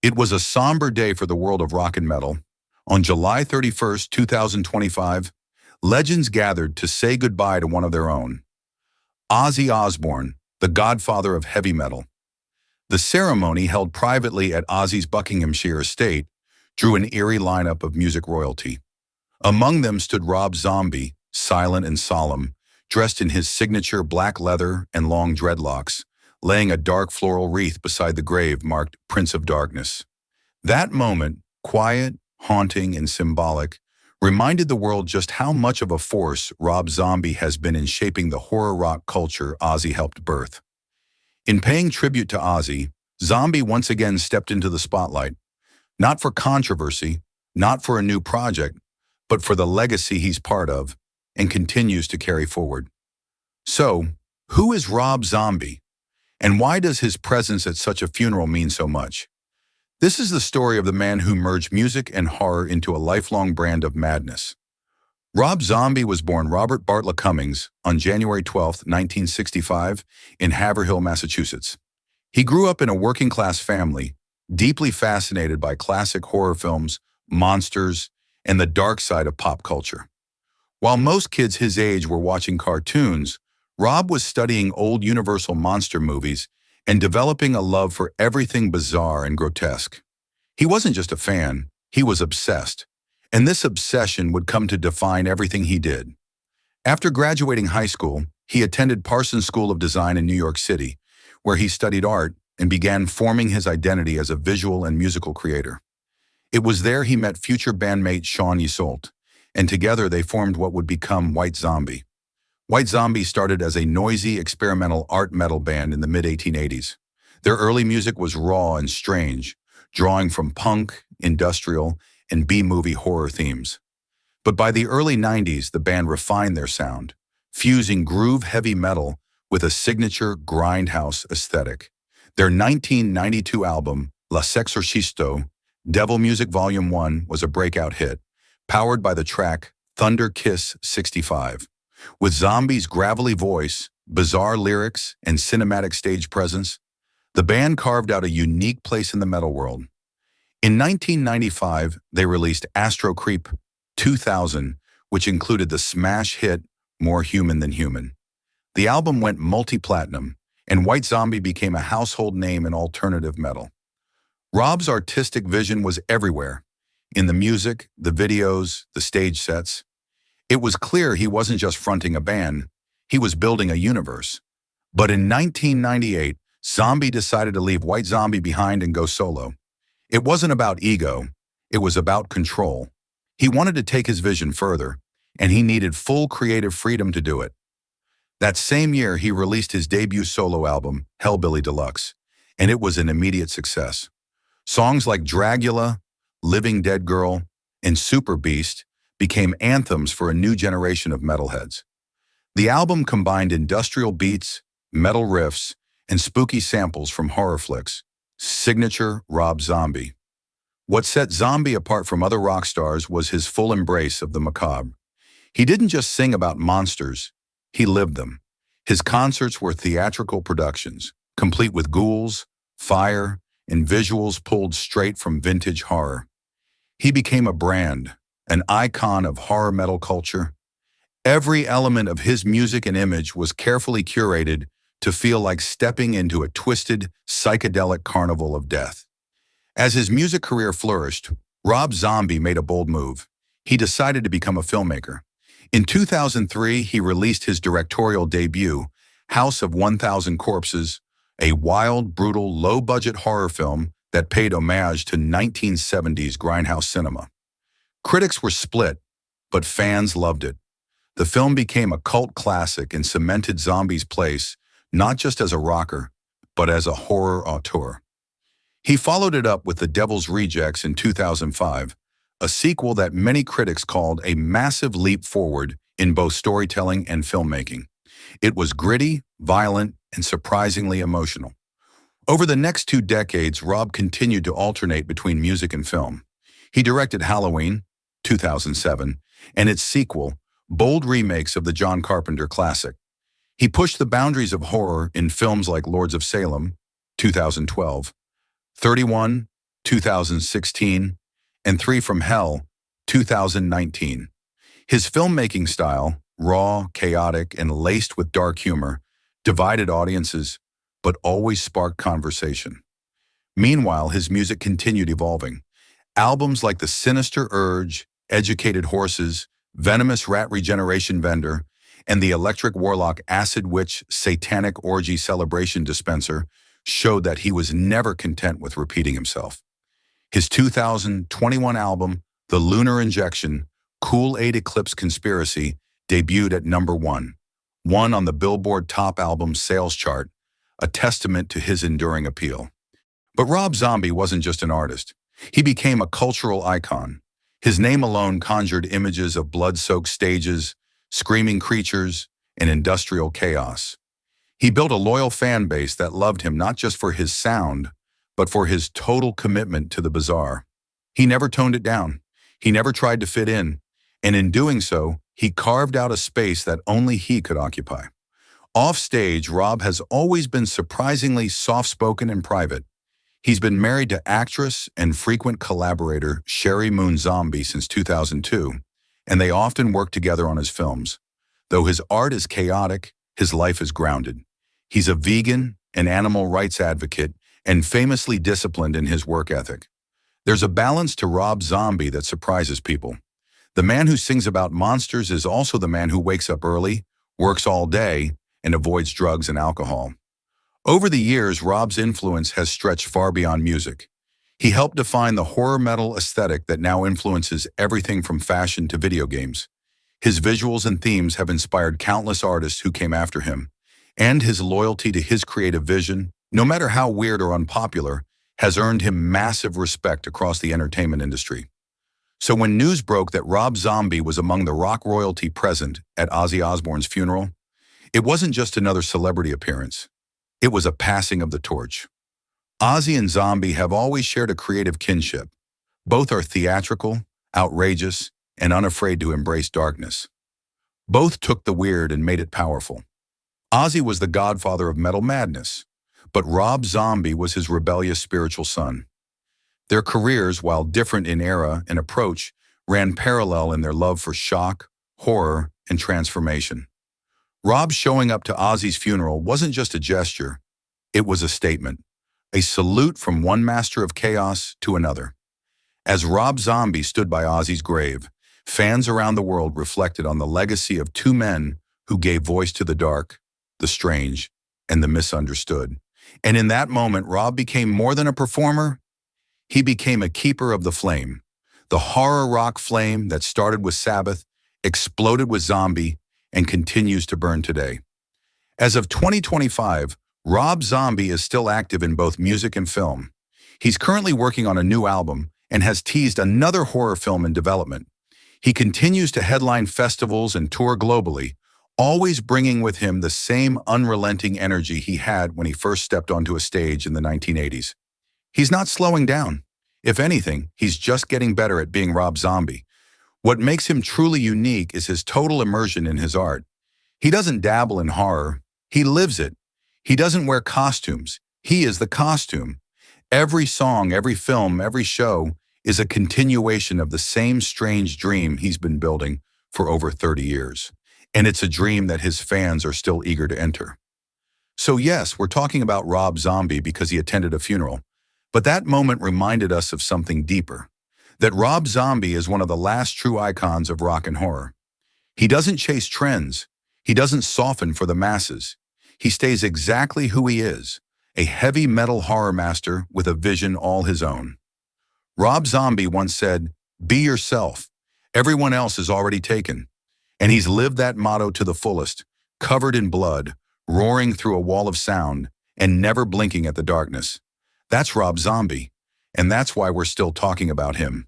It was a somber day for the world of rock and metal. On July 31st, 2025, legends gathered to say goodbye to one of their own, Ozzy Osbourne, the godfather of heavy metal. The ceremony, held privately at Ozzy's Buckinghamshire estate, drew an eerie lineup of music royalty. Among them stood Rob Zombie, silent and solemn, dressed in his signature black leather and long dreadlocks, laying a dark floral wreath beside the grave marked Prince of Darkness. That moment, quiet, haunting, and symbolic, reminded the world just how much of a force Rob Zombie has been in shaping the horror rock culture Ozzy helped birth. In paying tribute to Ozzy, Zombie once again stepped into the spotlight, not for controversy, not for a new project, but for the legacy he's part of and continues to carry forward. So, who is Rob Zombie? And why does his presence at such a funeral mean so much? This is the story of the man who merged music and horror into a lifelong brand of madness. Rob Zombie was born Robert Bartlett Cummings on January 12, 1965, in Haverhill, Massachusetts. He grew up in a working-class family, deeply fascinated by classic horror films, monsters, and the dark side of pop culture. While most kids his age were watching cartoons, Rob was studying old Universal monster movies and developing a love for everything bizarre and grotesque. He wasn't just a fan, he was obsessed, and this obsession would come to define everything he did. After graduating high school, he attended Parsons School of Design in New York City, where he studied art and began forming his identity as a visual and musical creator. It was there he met future bandmate Sean Yseult, and together they formed what would become White Zombie. White Zombie started as a noisy, experimental art metal band in the mid-1880s. Their early music was raw and strange, drawing from punk, industrial, and B-movie horror themes. But by the early 90s, the band refined their sound, fusing groove heavy metal with a signature grindhouse aesthetic. Their 1992 album, L'Exorcisto, Devil Music Volume 1, was a breakout hit, powered by the track Thunder Kiss 65. With Zombie's gravelly voice, bizarre lyrics, and cinematic stage presence, the band carved out a unique place in the metal world. In 1995, they released Astro Creep 2000, which included the smash hit More Human Than Human. The album went multi-platinum, and White Zombie became a household name in alternative metal. Rob's artistic vision was everywhere, in the music, the videos, the stage sets. It was clear he wasn't just fronting a band, he was building a universe. But in 1998, Zombie decided to leave White Zombie behind and go solo. It wasn't about ego, it was about control. He wanted to take his vision further, and he needed full creative freedom to do it. That same year, he released his debut solo album, Hellbilly Deluxe, and it was an immediate success. Songs like Dragula, Living Dead Girl, and Super Beast became anthems for a new generation of metalheads. The album combined industrial beats, metal riffs, and spooky samples from horror flicks, signature Rob Zombie. What set Zombie apart from other rock stars was his full embrace of the macabre. He didn't just sing about monsters, he lived them. His concerts were theatrical productions, complete with ghouls, fire, and visuals pulled straight from vintage horror. He became a brand, an icon of horror metal culture. Every element of his music and image was carefully curated to feel like stepping into a twisted, psychedelic carnival of death. As his music career flourished, Rob Zombie made a bold move. He decided to become a filmmaker. In 2003, he released his directorial debut, House of 1,000 Corpses, a wild, brutal, low-budget horror film that paid homage to 1970s grindhouse cinema. Critics were split, but fans loved it. The film became a cult classic and cemented Zombie's place not just as a rocker, but as a horror auteur. He followed it up with The Devil's Rejects in 2005, a sequel that many critics called a massive leap forward in both storytelling and filmmaking. It was gritty, violent, and surprisingly emotional. Over the next 2 decades, Rob continued to alternate between music and film. He directed Halloween, 2007, and its sequel, bold remakes of the John Carpenter classic. He pushed the boundaries of horror in films like Lords of Salem, 2012, 31, 2016, and Three from Hell, 2019. His filmmaking style, raw, chaotic, and laced with dark humor, divided audiences, but always sparked conversation. Meanwhile, his music continued evolving. Albums like The Sinister Urge, Educated Horses, Venomous Rat Regeneration Vendor, and the Electric Warlock Acid Witch Satanic Orgy Celebration Dispenser showed that he was never content with repeating himself. His 2021 album, The Lunar Injection, Kool-Aid Eclipse Conspiracy, debuted at #1, one on the Billboard Top Album Sales chart, a testament to his enduring appeal. But Rob Zombie wasn't just an artist. He became a cultural icon. His name alone conjured images of blood-soaked stages, screaming creatures, and industrial chaos. He built a loyal fan base that loved him not just for his sound, but for his total commitment to the bizarre. He never toned it down. He never tried to fit in, and in doing so, he carved out a space that only he could occupy. Off stage, Rob has always been surprisingly soft-spoken and private. He's been married to actress and frequent collaborator Sherry Moon Zombie since 2002, and they often work together on his films. Though his art is chaotic, his life is grounded. He's a vegan, an animal rights advocate, and famously disciplined in his work ethic. There's a balance to Rob Zombie that surprises people. The man who sings about monsters is also the man who wakes up early, works all day, and avoids drugs and alcohol. Over the years, Rob's influence has stretched far beyond music. He helped define the horror metal aesthetic that now influences everything from fashion to video games. His visuals and themes have inspired countless artists who came after him, and his loyalty to his creative vision, no matter how weird or unpopular, has earned him massive respect across the entertainment industry. So when news broke that Rob Zombie was among the rock royalty present at Ozzy Osbourne's funeral, it wasn't just another celebrity appearance. It was a passing of the torch. Ozzy and Zombie have always shared a creative kinship. Both are theatrical, outrageous, and unafraid to embrace darkness. Both took the weird and made it powerful. Ozzy was the godfather of metal madness, but Rob Zombie was his rebellious spiritual son. Their careers, while different in era and approach, ran parallel in their love for shock, horror, and transformation. Rob showing up to Ozzy's funeral wasn't just a gesture, it was a statement, a salute from one master of chaos to another. As Rob Zombie stood by Ozzy's grave, fans around the world reflected on the legacy of two men who gave voice to the dark, the strange, and the misunderstood. And in that moment, Rob became more than a performer. He became a keeper of the flame, the horror rock flame that started with Sabbath, exploded with Zombie, and continues to burn today. As of 2025, Rob Zombie is still active in both music and film. He's currently working on a new album and has teased another horror film in development. He continues to headline festivals and tour globally, always bringing with him the same unrelenting energy he had when he first stepped onto a stage in the 1980s. He's not slowing down. If anything, he's just getting better at being Rob Zombie. What makes him truly unique is his total immersion in his art. He doesn't dabble in horror. He lives it. He doesn't wear costumes. He is the costume. Every song, every film, every show is a continuation of the same strange dream he's been building for over 30 years. And it's a dream that his fans are still eager to enter. So yes, we're talking about Rob Zombie because he attended a funeral. But that moment reminded us of something deeper. That Rob Zombie is one of the last true icons of rock and horror. He doesn't chase trends. He doesn't soften for the masses. He stays exactly who he is, a heavy metal horror master with a vision all his own. Rob Zombie once said, "Be yourself. Everyone else is already taken." And he's lived that motto to the fullest, covered in blood, roaring through a wall of sound, and never blinking at the darkness. That's Rob Zombie, and that's why we're still talking about him.